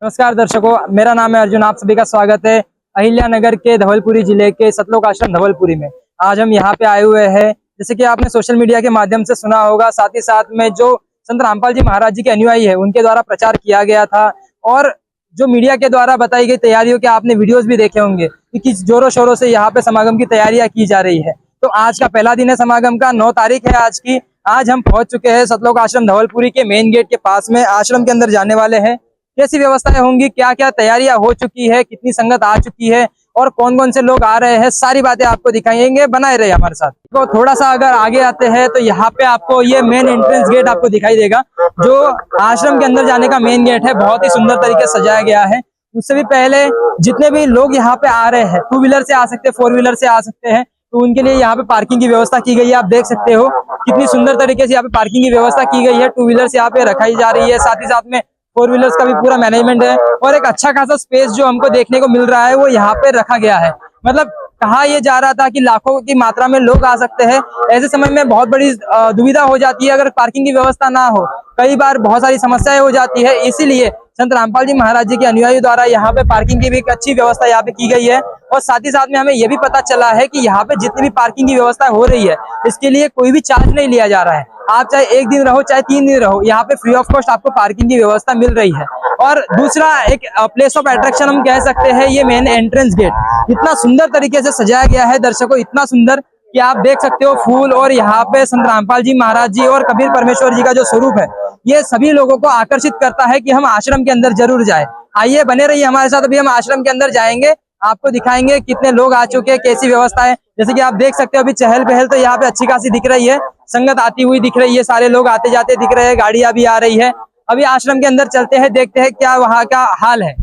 नमस्कार दर्शकों, मेरा नाम है अर्जुन। आप सभी का स्वागत है अहिल्या नगर के धवलपुरी जिले के सतलोक आश्रम धवलपुरी में। आज हम यहाँ पे आए हुए हैं, जैसे कि आपने सोशल मीडिया के माध्यम से सुना होगा, साथ ही साथ में जो संत रामपाल जी महाराज जी के अनुयायी है उनके द्वारा प्रचार किया गया था और जो मीडिया के द्वारा बताई गई तैयारियों के आपने वीडियोस भी देखे होंगे कि किस जोरों शोरों से यहाँ पे समागम की तैयारियां की जा रही है। तो आज का पहला दिन है समागम का, 9 तारीख है आज की। आज हम पहुंच चुके हैं सतलोक आश्रम धवलपुरी के मेन गेट के पास में। आश्रम के अंदर जाने वाले हैं, कैसी व्यवस्थाएं होंगी, क्या क्या तैयारियां हो चुकी है, कितनी संगत आ चुकी है और कौन कौन से लोग आ रहे हैं, सारी बातें आपको दिखाएंगे। बनाए रहे हमारे साथ। तो थोड़ा सा अगर आगे आते हैं तो यहाँ पे आपको ये मेन एंट्रेंस गेट आपको दिखाई देगा, जो आश्रम के अंदर जाने का मेन गेट है। बहुत ही सुंदर तरीके से सजाया गया है। उससे भी पहले जितने भी लोग यहाँ पे आ रहे हैं, 2 व्हीलर से आ सकते हैं, 4 व्हीलर से आ सकते हैं, तो उनके लिए यहाँ पे पार्किंग की व्यवस्था की गई है। आप देख सकते हो कितनी सुंदर तरीके से यहाँ पे पार्किंग की व्यवस्था की गई है। 2 व्हीलर्स यहाँ पे रखाई जा रही है, साथ ही साथ में 4 व्हीलर्स का भी पूरा मैनेजमेंट है और एक अच्छा खासा स्पेस जो हमको देखने को मिल रहा है वो यहाँ पे रखा गया है। मतलब कहा यह जा रहा था कि लाखों की मात्रा में लोग आ सकते हैं, ऐसे समय में बहुत बड़ी दुविधा हो जाती है अगर पार्किंग की व्यवस्था ना हो। कई बार बहुत सारी समस्याएं हो जाती है, इसीलिए संत रामपाल जी महाराज जी के अनुयायी द्वारा यहाँ पे पार्किंग की भी एक अच्छी व्यवस्था यहाँ पे की गई है। और साथ ही साथ में हमें यह भी पता चला है कि यहाँ पे जितनी भी पार्किंग की व्यवस्था हो रही है, इसके लिए कोई भी चार्ज नहीं लिया जा रहा है। आप चाहे 1 दिन रहो चाहे 3 दिन रहो, यहाँ पे फ्री ऑफ कॉस्ट आपको पार्किंग की व्यवस्था मिल रही है। और दूसरा एक प्लेस ऑफ अट्रैक्शन हम कह सकते हैं, ये मेन एंट्रेंस गेट इतना सुंदर तरीके से सजाया गया है दर्शकों, इतना सुंदर कि आप देख सकते हो फूल। और यहाँ पे संत रामपाल जी महाराज जी और कबीर परमेश्वर जी का जो स्वरूप है, ये सभी लोगों को आकर्षित करता है कि हम आश्रम के अंदर जरूर जाए। आइए बने रहिए हमारे साथ। अभी हम आश्रम के अंदर जाएंगे, आपको दिखाएंगे कितने लोग आ चुके हैं, कैसी व्यवस्था है। जैसे कि आप देख सकते हो अभी चहल पहल तो यहाँ पे अच्छी खासी दिख रही है, संगत आती हुई दिख रही है, सारे लोग आते जाते दिख रहे हैं, गाड़ियां भी आ रही है। अभी आश्रम के अंदर चलते हैं, देखते हैं क्या वहाँ का हाल है।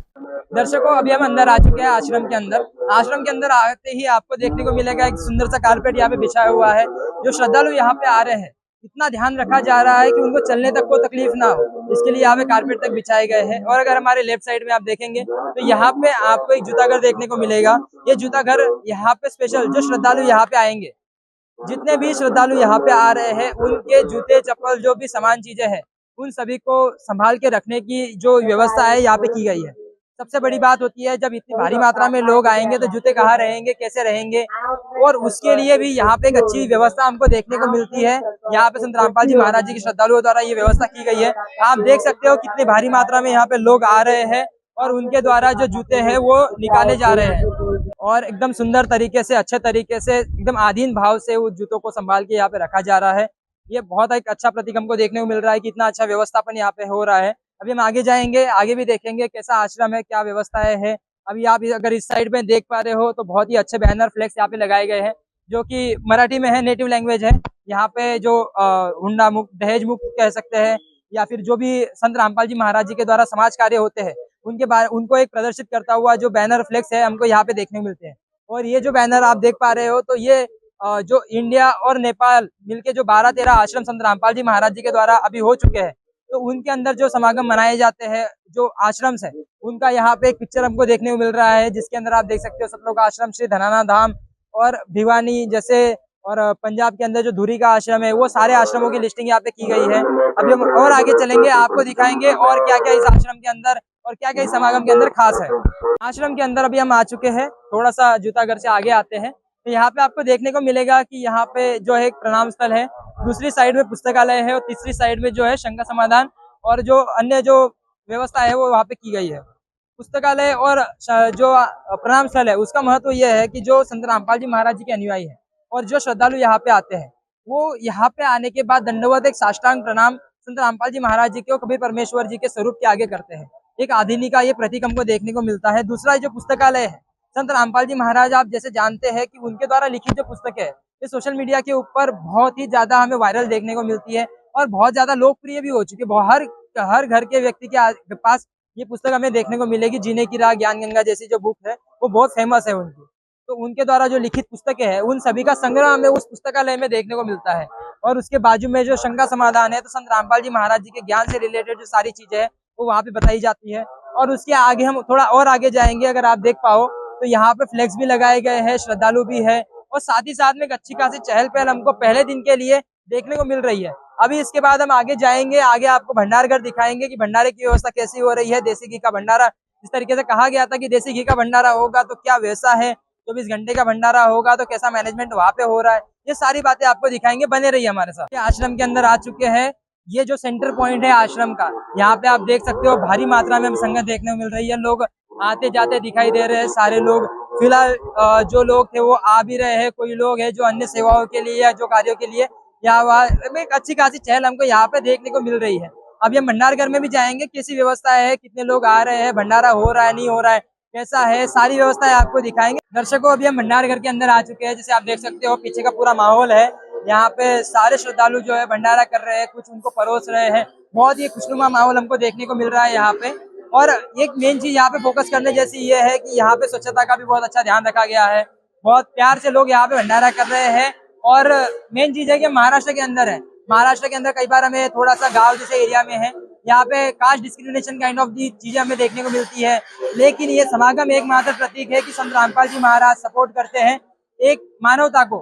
दर्शकों, अभी हम अंदर आ चुके हैं आश्रम के अंदर। आश्रम के अंदर आते ही आपको देखने को मिलेगा एक सुंदर सा कारपेट यहाँ पे बिछाया हुआ है। जो श्रद्धालु यहाँ पे आ रहे हैं, इतना ध्यान रखा जा रहा है कि उनको चलने तक को तकलीफ ना हो, इसके लिए यहाँ पे कारपेट तक बिछाए गए हैं। और अगर हमारे लेफ्ट साइड में आप देखेंगे तो यहाँ पे आपको एक जूता घर देखने को मिलेगा। ये जूता घर यहाँ पे स्पेशल जो श्रद्धालु यहाँ पे आएंगे, जितने भी श्रद्धालु यहाँ पे आ रहे हैं, उनके जूते चप्पल जो भी सामान चीजें हैं, उन सभी को संभाल के रखने की जो व्यवस्था है यहाँ पे की गई है। सबसे बड़ी बात होती है, जब इतनी भारी मात्रा में लोग आएंगे तो जूते कहाँ रहेंगे, कैसे रहेंगे, और उसके लिए भी यहाँ पे एक अच्छी व्यवस्था हमको देखने को मिलती है। यहाँ पे संत रामपाल जी महाराज जी के श्रद्धालुओं द्वारा ये व्यवस्था की गई है। आप देख सकते हो कितनी भारी मात्रा में यहाँ पे लोग आ रहे हैं और उनके द्वारा जो जूते हैं वो निकाले जा रहे हैं और एकदम सुंदर तरीके से, अच्छे तरीके से, एकदम आधीन भाव से उस जूतों को संभाल के यहाँ पे रखा जा रहा है। ये बहुत एक अच्छा प्रतीक हमको देखने को मिल रहा है कि इतना अच्छा व्यवस्थापन यहाँ पे हो रहा है। अभी हम आगे जाएंगे, आगे भी देखेंगे कैसा आश्रम है, क्या व्यवस्थाएं है। अभी आप अगर इस साइड में देख पा रहे हो तो बहुत ही अच्छे बैनर फ्लेक्स यहाँ पे लगाए गए हैं, जो कि मराठी में है, नेटिव लैंग्वेज है। यहाँ पे जो हुंडा मुक्त, दहेज मुक्त कह सकते हैं, या फिर जो भी संत रामपाल जी महाराज जी के द्वारा समाज कार्य होते हैं उनके बारे उनको एक प्रदर्शित करता हुआ जो बैनर फ्लेक्स है हमको यहाँ पे देखने को मिलते हैं। और ये जो बैनर आप देख पा रहे हो तो ये जो इंडिया और नेपाल मिलके जो 12-13 आश्रम संत रामपाल जी महाराज जी के द्वारा अभी हो चुके हैं, तो उनके अंदर जो समागम मनाए जाते हैं, जो आश्रम्स है, उनका यहाँ पे एक पिक्चर हमको देखने को मिल रहा है, जिसके अंदर आप देख सकते हो सतलोक आश्रम, श्री धनाना धाम और भिवानी जैसे, और पंजाब के अंदर जो धुरी का आश्रम है, वो सारे आश्रमों की लिस्टिंग यहाँ पे की गई है। अभी हम और आगे चलेंगे, आपको दिखाएंगे और क्या क्या इस आश्रम के अंदर और क्या क्या इस समागम के अंदर खास है। आश्रम के अंदर अभी हम आ चुके हैं, थोड़ा सा जूता घर से आगे आते हैं तो यहाँ पे आपको देखने को मिलेगा कि यहाँ पे जो है एक प्रणाम स्थल है, दूसरी साइड में पुस्तकालय है और तीसरी साइड में जो है शंका समाधान और जो अन्य जो व्यवस्था है वो वहाँ पे की गई है। पुस्तकालय और जो प्रणाम स्थल है उसका महत्व यह है कि जो संत रामपाल जी महाराज जी के अनुयायी है और जो श्रद्धालु यहाँ पे आते हैं, वो यहाँ पे आने के बाद दंडवत एक साष्टांग प्रणाम संत रामपाल जी महाराज जी के और कबीर परमेश्वर जी के स्वरूप के आगे करते हैं। एक आधुनिक का ये प्रतीक हमको देखने को मिलता है। दूसरा जो पुस्तकालय है, संत रामपाल जी महाराज आप जैसे जानते हैं कि उनके द्वारा लिखित जो पुस्तक है, ये सोशल मीडिया के ऊपर बहुत ही ज्यादा हमें वायरल देखने को मिलती है और बहुत ज्यादा लोकप्रिय भी हो चुकी है। हर घर के व्यक्ति के पास ये पुस्तक हमें देखने को मिलेगी। जीने की राह, ज्ञान गंगा जैसी जो बुक है वो बहुत फेमस है उनकी। तो उनके द्वारा जो लिखित पुस्तकें हैं, उन सभी का संग्रह हमें उस पुस्तकालय में देखने को मिलता है। और उसके बाजू में जो शंका समाधान है, तो संत रामपाल जी महाराज जी के ज्ञान से रिलेटेड जो सारी चीजें हैं वो वहाँ पे बताई जाती है। और उसके आगे हम थोड़ा और आगे जाएंगे, अगर आप देख पाओ तो यहाँ पे फ्लेक्स भी लगाए गए हैं, श्रद्धालु भी है और साथ ही साथ में एक अच्छी खासी चहल पहल हमको पहले दिन के लिए देखने को मिल रही है। अभी इसके बाद हम आगे जाएंगे, आगे आपको भंडार घर दिखाएंगे कि भंडारे की व्यवस्था कैसी हो रही है। देसी घी का भंडारा, इस तरीके से कहा गया था कि देसी घी का भंडारा होगा तो क्या वैसा है, 24 घंटे का भंडारा होगा तो कैसा मैनेजमेंट वहां पे हो रहा है, ये सारी बातें आपको दिखाएंगे, बने रहिए हमारे साथ। आश्रम के अंदर आ चुके हैं, ये जो सेंटर पॉइंट है आश्रम का, यहाँ पे आप देख सकते हो भारी मात्रा में संगत देखने को मिल रही है। लोग आते जाते दिखाई दे रहे हैं सारे लोग। फिलहाल जो लोग थे वो आ भी रहे हैं, कोई लोग हैं जो अन्य सेवाओं के लिए या जो कार्यों के लिए यहाँ एक अच्छी खासी चहल हमको यहाँ पे देखने को मिल रही है। अभी हम भंडार घर में भी जाएंगे, कैसी व्यवस्था है, कितने लोग आ रहे हैं, भंडारा हो रहा है नहीं हो रहा है, कैसा है, सारी व्यवस्थाएं आपको दिखाएंगे। दर्शकों अभी हम भंडार घर के अंदर आ चुके हैं, जैसे आप देख सकते हो पीछे का पूरा माहौल है। यहाँ पे सारे श्रद्धालु जो है भंडारा कर रहे हैं, कुछ उनको परोस रहे हैं। बहुत ही खुशनुमा माहौल हमको देखने को मिल रहा है यहाँ पे। और एक मेन चीज यहाँ पे फोकस करने जैसी ये है कि यहाँ पे स्वच्छता का भी बहुत अच्छा ध्यान रखा गया है। बहुत प्यार से लोग यहाँ पे भंडारा कर रहे हैं। और मेन चीज है कि महाराष्ट्र के अंदर है, महाराष्ट्र के अंदर कई बार हमें थोड़ा सा गांव जैसे एरिया में है, यहाँ पे caste discrimination kind of the चीजें हमें देखने को मिलती है। लेकिन ये समागम एकमात्र प्रतीक है कि संत रामपाल जी महाराज सपोर्ट करते हैं एक मानवता को,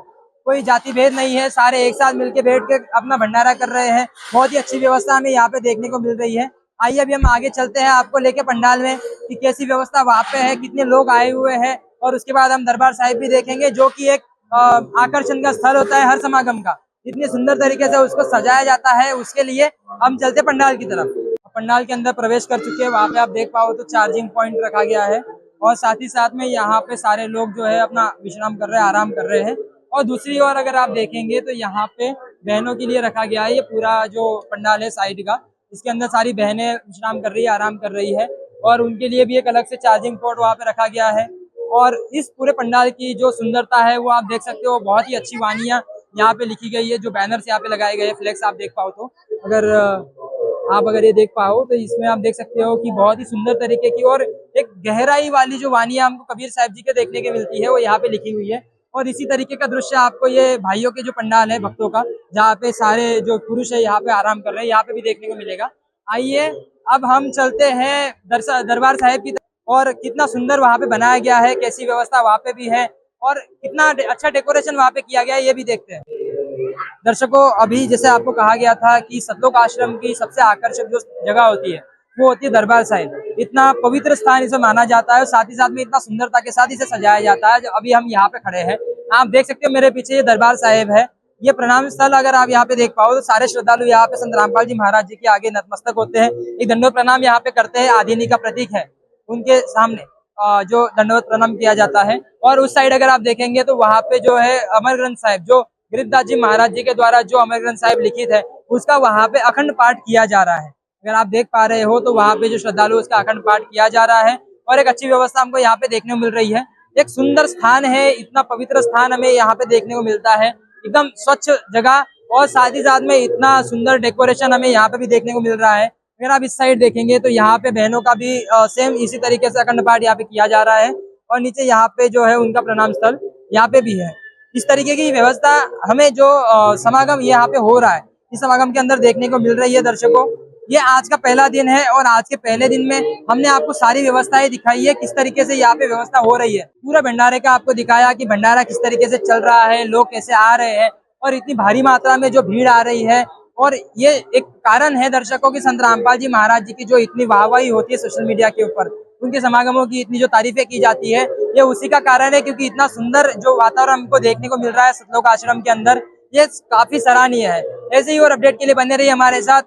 कोई जाति भेद नहीं है, सारे एक साथ मिलकर बैठ के अपना भंडारा कर रहे हैं। बहुत ही अच्छी व्यवस्था हमें यहाँ पे देखने को मिल रही है। आइए अभी हम आगे चलते हैं, आपको लेके पंडाल में कि कैसी व्यवस्था वहाँ पे है, कितने लोग आए हुए हैं। और उसके बाद हम दरबार साहिब भी देखेंगे, जो कि एक आकर्षण का स्थल होता है हर समागम का। इतनी सुंदर तरीके से उसको सजाया जाता है, उसके लिए हम चलते पंडाल की तरफ। पंडाल के अंदर प्रवेश कर चुके हैं, वहाँ पे आप देख पाओ तो चार्जिंग पॉइंट रखा गया है। और साथ ही साथ में यहाँ पे सारे लोग जो है अपना विश्राम कर रहे हैं, आराम कर रहे हैं। और दूसरी ओर अगर आप देखेंगे तो यहाँ पे बहनों के लिए रखा गया है ये पूरा जो पंडाल है साइड का, इसके अंदर सारी बहनें विश्राम कर रही है, आराम कर रही है। और उनके लिए भी एक अलग से चार्जिंग पोर्ट वहाँ पे रखा गया है। और इस पूरे पंडाल की जो सुंदरता है वो आप देख सकते हो, बहुत ही अच्छी वानियां यहाँ पे लिखी गई है, जो बैनर्स यहाँ पे लगाए गए हैं, फ्लेक्स आप देख पाओ तो अगर ये देख पाओ तो इसमें आप देख सकते हो कि बहुत ही सुंदर तरीके की और एक गहराई वाली जो वानियां हमको कबीर साहिब जी के देखने के मिलती है वो यहाँ पे लिखी हुई है। और इसी तरीके का दृश्य आपको ये भाइयों के जो पंडाल है भक्तों का, जहाँ पे सारे जो पुरुष है यहाँ पे आराम कर रहे हैं, यहाँ पे भी देखने को मिलेगा। आइए अब हम चलते हैं दरबार साहिब की, और कितना सुंदर वहाँ पे बनाया गया है, कैसी व्यवस्था वहाँ पे भी है और कितना अच्छा डेकोरेशन वहाँ पे किया गया है, ये भी देखते हैं। दर्शकों अभी जैसे आपको कहा गया था कि सतलोक आश्रम की सबसे आकर्षक जो जगह होती है वो होती है दरबार साहिब। इतना पवित्र स्थान इसे माना जाता है और साथ ही साथ में इतना सुंदरता के साथ इसे सजाया जाता है। जो अभी हम यहाँ पे खड़े हैं, आप देख सकते हो मेरे पीछे ये दरबार साहिब है। ये प्रणाम स्थल अगर आप यहाँ पे देख पाओ तो सारे श्रद्धालु यहाँ पे संत रामपाल जी महाराज जी के आगे नतमस्तक होते हैं, एक दंडोत प्रणाम यहाँ पे करते हैं। आदिनी का प्रतीक है उनके सामने जो दंडवत प्रणाम किया जाता है। और उस साइड अगर आप देखेंगे तो वहाँ पे जो है अमर ग्रंथ साहिब, जो गिरिदास जी महाराज जी के द्वारा जो अमर ग्रंथ साहिब लिखित है उसका वहाँ पे अखंड पाठ किया जा रहा है। अगर आप देख पा रहे हो तो वहाँ पे जो श्रद्धालु उसका अखंड पाठ किया जा रहा है। और एक अच्छी व्यवस्था हमको यहाँ पे देखने को मिल रही है। एक सुंदर स्थान है, इतना पवित्र स्थान हमें यहाँ पे देखने को मिलता है, एकदम स्वच्छ जगह। और साथ ही साथ में इतना सुंदर डेकोरेशन हमें यहाँ पे भी देखने को मिल रहा है। अगर आप इस साइड देखेंगे तो यहाँ पे बहनों का भी सेम इसी तरीके से अखंड पाठ यहाँ पे किया जा रहा है। और नीचे यहाँ पे जो है उनका प्रणाम स्थल यहाँ पे भी है। इस तरीके की व्यवस्था हमें जो समागम यहाँ पे हो रहा है, इस समागम के अंदर देखने को मिल रही है। दर्शकों ये आज का पहला दिन है और आज के पहले दिन में हमने आपको सारी व्यवस्थाएं दिखाई है, किस तरीके से यहाँ पे व्यवस्था हो रही है। पूरा भंडारे का आपको दिखाया कि भंडारा किस तरीके से चल रहा है, लोग कैसे आ रहे हैं और इतनी भारी मात्रा में जो भीड़ आ रही है। और ये एक कारण है दर्शकों की संत रामपाल जी महाराज जी की जो इतनी वाहवाही होती है सोशल मीडिया के ऊपर, उनके समागमों की इतनी जो तारीफें की जाती है, ये उसी का कारण है। क्योंकि इतना सुंदर जो वातावरण हमको देखने को मिल रहा है सतलोक आश्रम के अंदर, ये काफी सराहनीय है। ऐसे ही और अपडेट के लिए बने रहिए हमारे साथ।